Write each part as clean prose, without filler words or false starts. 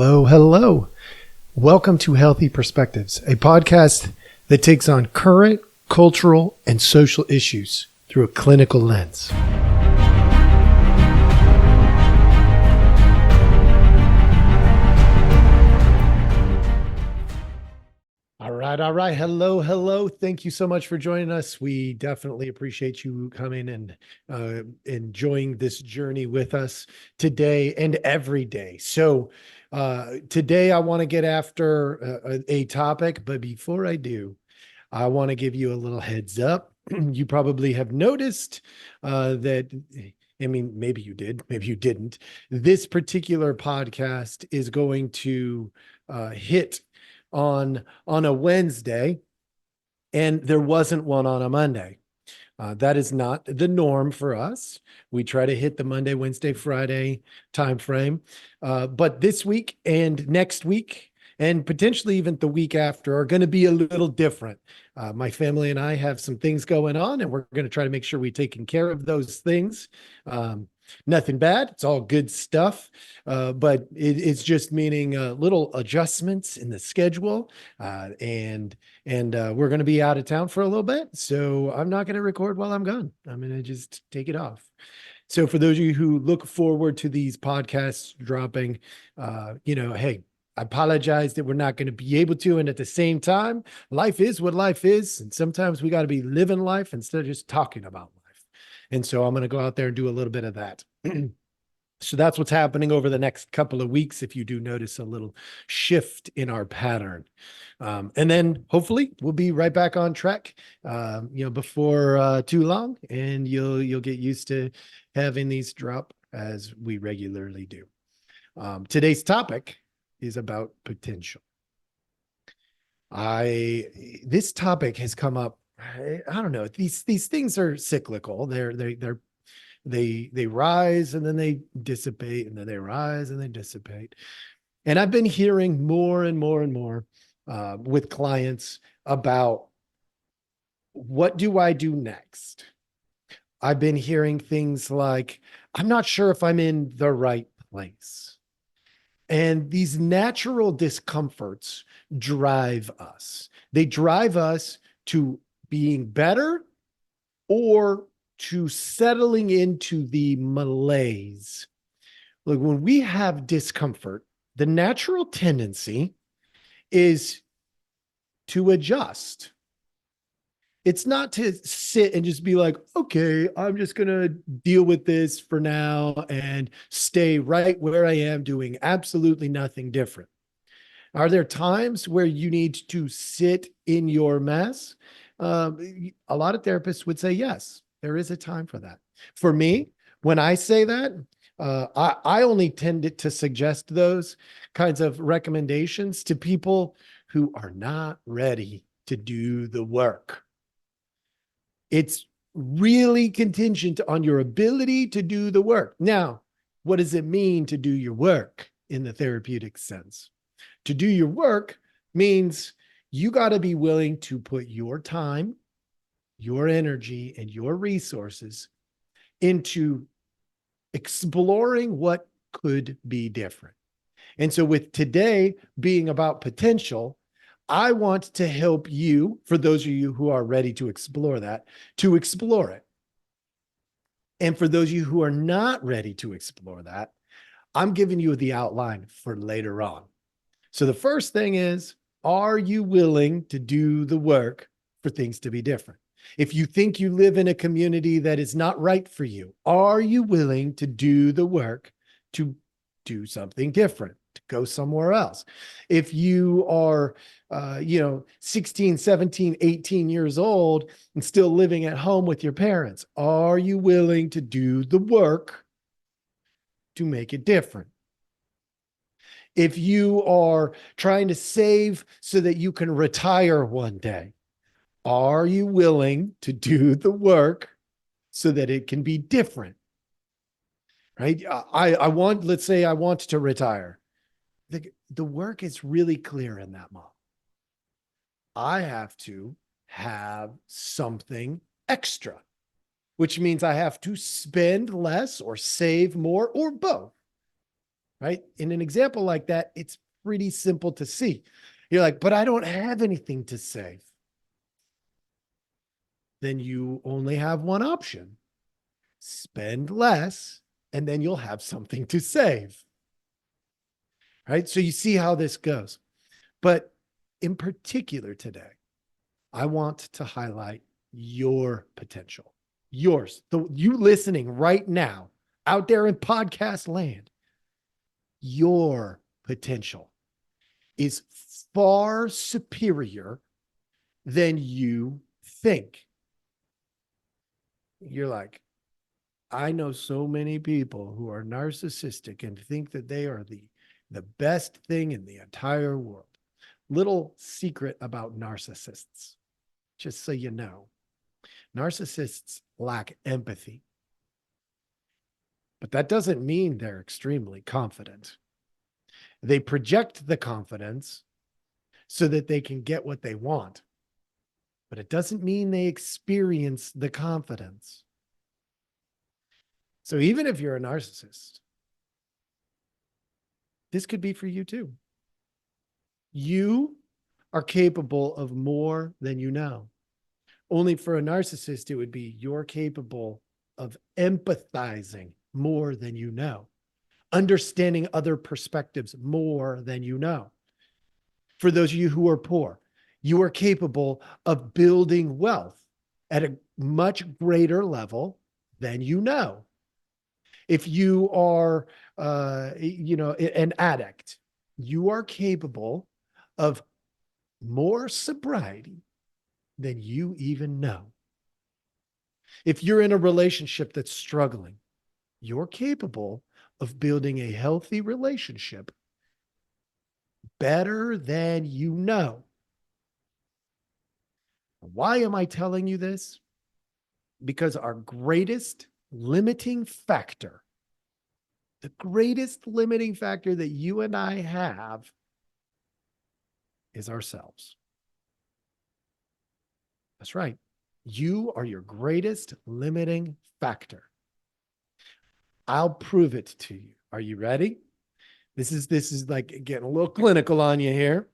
Hello, hello. Welcome to Healthy Perspectives, a podcast that takes on current cultural and social issues through a clinical lens. All right. Hello, hello. Thank you so much for joining us. We definitely appreciate you coming and enjoying this journey with us today and every day. So today I want to get after a topic, but before I do, I want to give you a little heads up. You probably have noticed that, I mean, maybe you did, maybe you didn't. This particular podcast is going to hit on a Wednesday, and there wasn't one on a Monday. That is not the norm for us. We try to hit the Monday, Wednesday, Friday time frame. But this week and next week, and potentially even the week after, are going to be a little different. My family and I have some things going on, and we're going to try to make sure we're taking care of those things. Nothing bad. It's all good stuff. But it's just meaning little adjustments in the schedule. And we're going to be out of town for a little bit. So I'm not going to record while I'm gone. I'm going to just take it off. So for those of you who look forward to these podcasts dropping, hey, I apologize that we're not going to be able to. And at the same time, life is what life is. And sometimes we got to be living life instead of just talking about life. And so I'm going to go out there and do a little bit of that. So that's what's happening over the next couple of weeks. If you do notice a little shift in our pattern, and then hopefully we'll be right back on track, before too long, and you'll get used to having these drop as we regularly do. Today's topic is about potential. This topic has come up. I don't know. These things are cyclical. They rise and then they dissipate, and then they rise and they dissipate. And I've been hearing more and more and more with clients about, what do I do next? I've been hearing things like, I'm not sure if I'm in the right place. And these natural discomforts drive us. They drive us to being better or to settling into the malaise. Look, when we have discomfort, the natural tendency is to adjust. It's not to sit and just be like, okay, I'm just going to deal with this for now and stay right where I am doing absolutely nothing different. Are there times where you need to sit in your mess? A lot of therapists would say, yes, there is a time for that. For me, when I say that, I only tend to suggest those kinds of recommendations to people who are not ready to do the work. It's really contingent on your ability to do the work. Now, what does it mean to do your work in the therapeutic sense? To do your work means you got to be willing to put your time, your energy, and your resources into exploring what could be different. And so with today being about potential, I want to help you, for those of you who are ready to explore that, to explore it. And for those of you who are not ready to explore that, I'm giving you the outline for later on. So the first thing is, are you willing to do the work for things to be different? If you think you live in a community that is not right for you, are you willing to do the work to do something different, to go somewhere else? If you are, 16, 17, 18 years old and still living at home with your parents, are you willing to do the work to make it different? If you are trying to save so that you can retire one day, are you willing to do the work so that it can be different? Right? Let's say I want to retire. The work is really clear in that model. I have to have something extra, which means I have to spend less or save more or both. right? In an example like that, it's pretty simple to see. You're like, but I don't have anything to save. Then you only have one option. Spend less, and then you'll have something to save. Right? So you see how this goes. But in particular today, I want to highlight your potential. Yours. You listening right now out there in podcast land. Your potential is far superior than you think. You're like, I know so many people who are narcissistic and think that they are the best thing in the entire world. Little secret about narcissists, just so you know. Narcissists lack empathy, but that doesn't mean they're extremely confident. They project the confidence so that they can get what they want, but it doesn't mean they experience the confidence. So even if you're a narcissist, this could be for you too. You are capable of more than you know. Only for a narcissist, it would be you're capable of empathizing more than you know, understanding other perspectives more than you know. For those of you who are poor, you are capable of building wealth at a much greater level than you know. If you are, an addict, you are capable of more sobriety than you even know. If you're in a relationship that's struggling, you're capable of building a healthy relationship better than you know. Why am I telling you this? Because our greatest limiting factor, the greatest limiting factor that you and I have is ourselves. That's right. You are your greatest limiting factor. I'll prove it to you. Are you ready? This is like getting a little clinical on you here,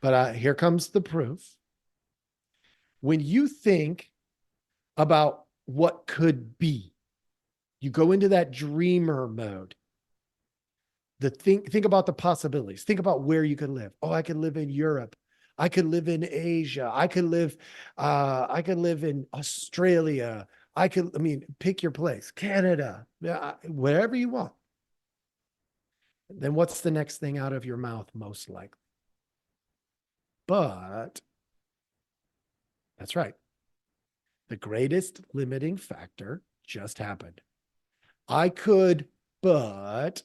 but here comes the proof. When you think about what could be, you go into that dreamer mode. Think about the possibilities. Think about where you could live. Oh, I could live in Europe. I could live in Asia. I could live in Australia. Pick your place. Canada, wherever you want. Then what's the next thing out of your mouth? Most likely. But that's right. The greatest limiting factor just happened. I could, but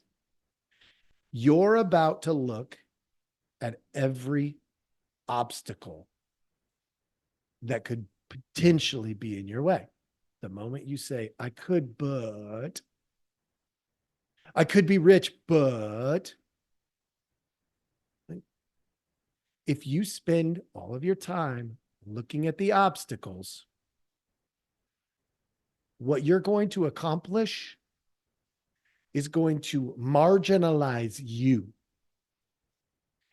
you're about to look at every obstacle that could potentially be in your way. The moment you say, I could, but I could be rich, but if you spend all of your time looking at the obstacles, what you're going to accomplish is going to marginalize you.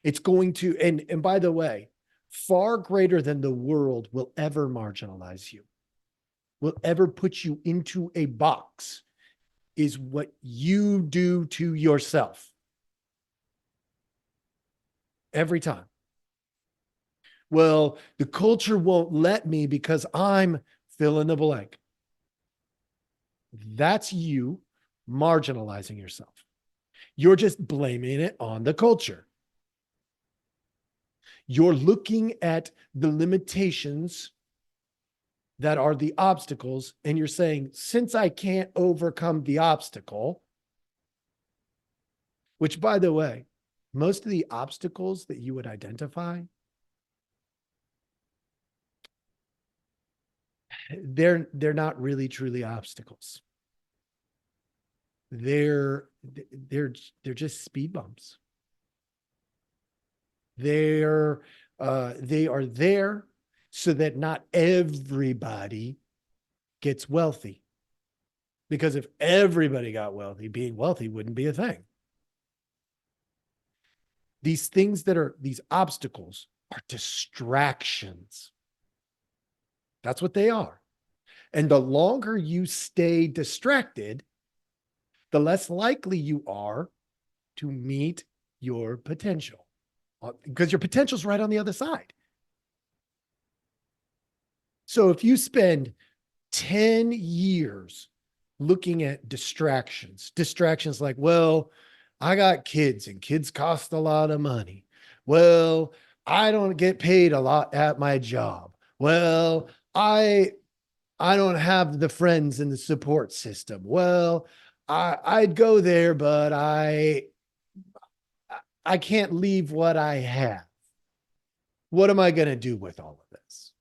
It's going to, and by the way, far greater than the world will ever marginalize you, will ever put you into a box, is what you do to yourself. Every time. Well, the culture won't let me because I'm fill in the blank. That's you marginalizing yourself. You're just blaming it on the culture. You're looking at the limitations that are the obstacles, and you're saying, since I can't overcome the obstacle, which, by the way, most of the obstacles that you would identify, they're not really truly obstacles. They're just speed bumps. They are there so that not everybody gets wealthy. Because if everybody got wealthy, being wealthy wouldn't be a thing. These things that are these obstacles are distractions. That's what they are. And the longer you stay distracted, the less likely you are to meet your potential, because your potential is right on the other side. So if you spend 10 years looking at distractions like, well, I got kids and kids cost a lot of money. Well, I don't get paid a lot at my job. Well, I don't have the friends and the support system. Well, I'd go there, but I can't leave what I have. What am I going to do with all of this?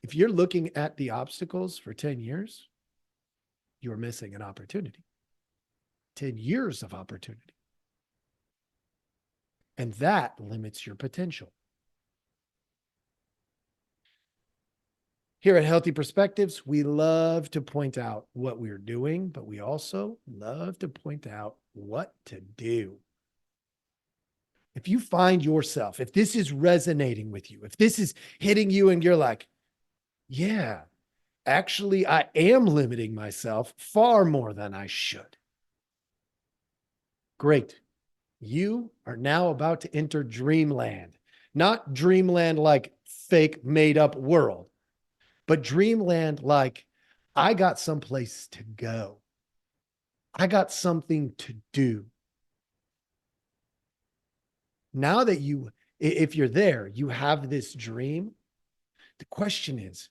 If you're looking at the obstacles for 10 years, you're missing an opportunity. 10 years of opportunity. And that limits your potential. Here at Healthy Perspectives, we love to point out what we're doing, but we also love to point out what to do. If you find yourself, if this is resonating with you, if this is hitting you and you're like, yeah, actually, I am limiting myself far more than I should. Great. You are now about to enter dreamland. Not dreamland like fake made up world, but dreamland like I got someplace to go. I got something to do. Now that if you're there, you have this dream. The question is,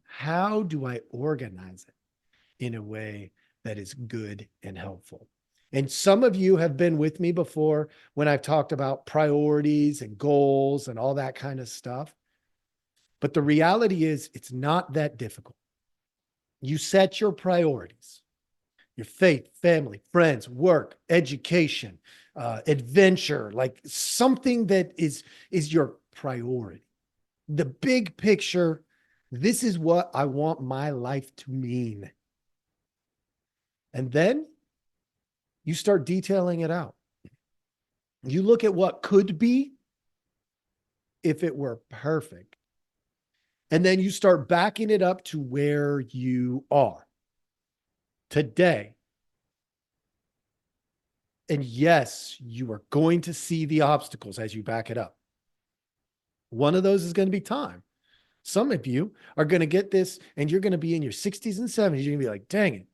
how do I organize it in a way that is good and helpful? And some of you have been with me before when I've talked about priorities and goals and all that kind of stuff. But the reality is, it's not that difficult. You set your priorities, your faith, family, friends, work, education, adventure, like something that is your priority. The big picture, this is what I want my life to mean. And then you start detailing it out. You look at what could be if it were perfect. And then you start backing it up to where you are today. And yes, you are going to see the obstacles as you back it up. One of those is going to be time. Some of you are going to get this and you're going to be in your 60s and 70s. You're going to be like, dang it,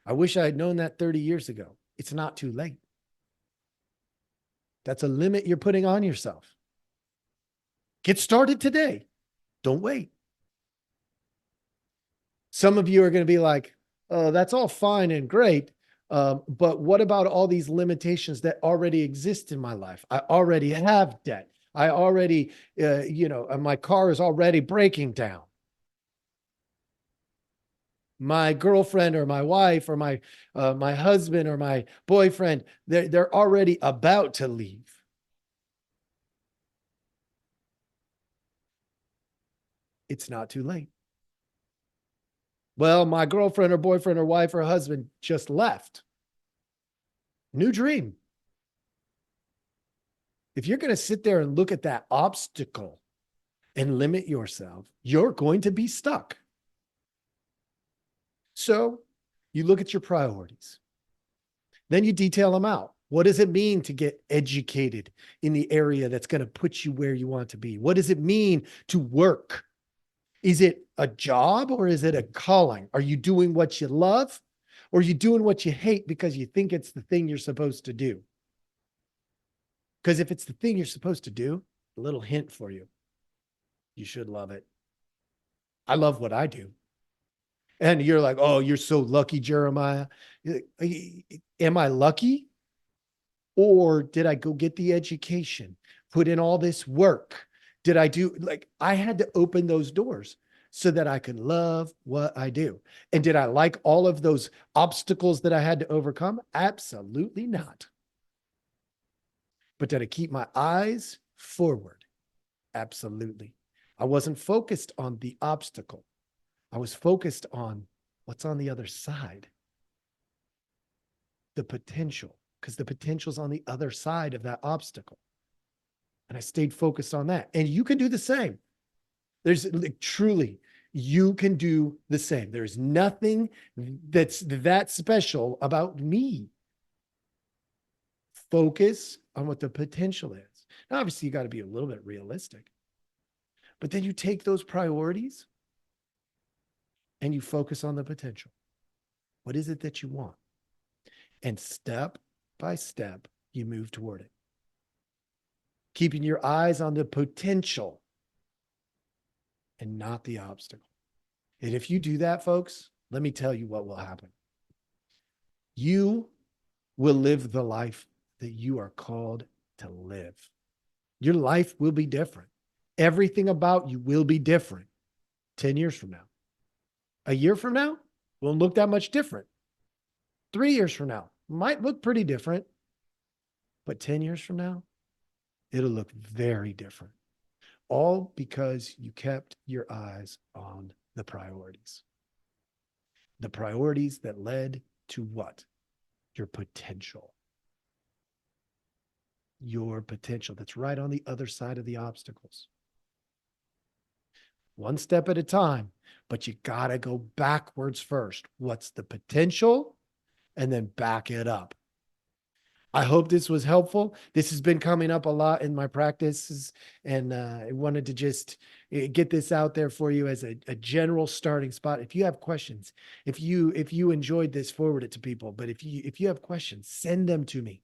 I wish I had known that 30 years ago. It's not too late. That's a limit you're putting on yourself. Get started today. Don't wait. Some of you are going to be like, oh, that's all fine and great. But what about all these limitations that already exist in my life? I already have debt. I already, my car is already breaking down. My girlfriend or my wife or my husband or my boyfriend, they're already about to leave. It's not too late. Well, my girlfriend or boyfriend or wife or husband just left. New dream. If you're going to sit there and look at that obstacle and limit yourself, you're going to be stuck. So you look at your priorities. Then you detail them out. What does it mean to get educated in the area that's going to put you where you want to be? What does it mean to work? Is it a job or is it a calling? Are you doing what you love or are you doing what you hate because you think it's the thing you're supposed to do? Because if it's the thing you're supposed to do, a little hint for you, you should love it. I love what I do. And you're like, oh, you're so lucky, Jeremiah. Am I lucky? Or did I go get the education, put in all this work? Did I do, I had to open those doors so that I could love what I do. And did I like all of those obstacles that I had to overcome? Absolutely not. But did I keep my eyes forward? Absolutely. I wasn't focused on the obstacle. I was focused on what's on the other side. The potential. because the potential's on the other side of that obstacle. And I stayed focused on that. And you can do the same. There's like, truly, you can do the same. There's nothing that's that special about me. Focus on what the potential is. Now, obviously, you got to be a little bit realistic. But then you take those priorities and you focus on the potential. What is it that you want? And step by step, you move toward it. Keeping your eyes on the potential and not the obstacle. And if you do that, folks, let me tell you what will happen. You will live the life that you are called to live. Your life will be different. Everything about you will be different 10 years from now. A year from now, won't look that much different. 3 years from now, might look pretty different. But 10 years from now, it'll look very different. All because you kept your eyes on the priorities. The priorities that led to what? Your potential. Your potential that's right on the other side of the obstacles. One step at a time, but you got to go backwards first. What's the potential? And then back it up. I hope this was helpful. This has been coming up a lot in my practices, and I wanted to just get this out there for you as a general starting spot. If you have questions, if you enjoyed this, forward it to people. But if you have questions, send them to me.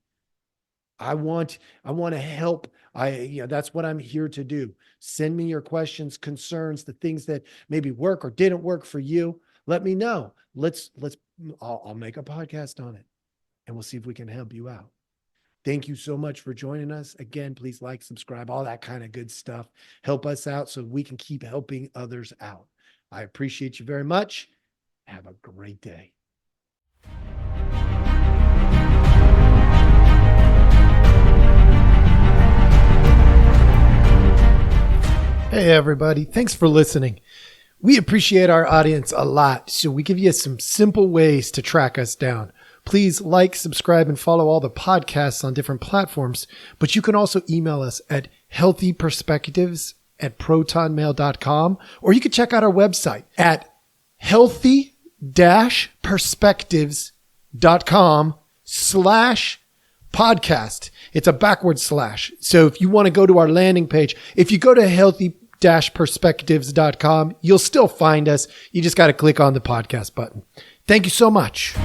I want to help. That's what I'm here to do. Send me your questions, concerns, the things that maybe work or didn't work for you. Let me know. I'll make a podcast on it, and we'll see if we can help you out. Thank you so much for joining us. Again, please like, subscribe, all that kind of good stuff. Help us out so we can keep helping others out. I appreciate you very much. Have a great day. Hey, everybody. Thanks for listening. We appreciate our audience a lot, so we give you some simple ways to track us down. Please like, subscribe, and follow all the podcasts on different platforms, but you can also email us at healthyperspectives@protonmail.com, or you can check out our website at healthy-perspectives.com/podcast. It's a backward slash. So if you want to go to our landing page, if you go to healthy-perspectives.com, you'll still find us. You just got to click on the podcast button. Thank you so much.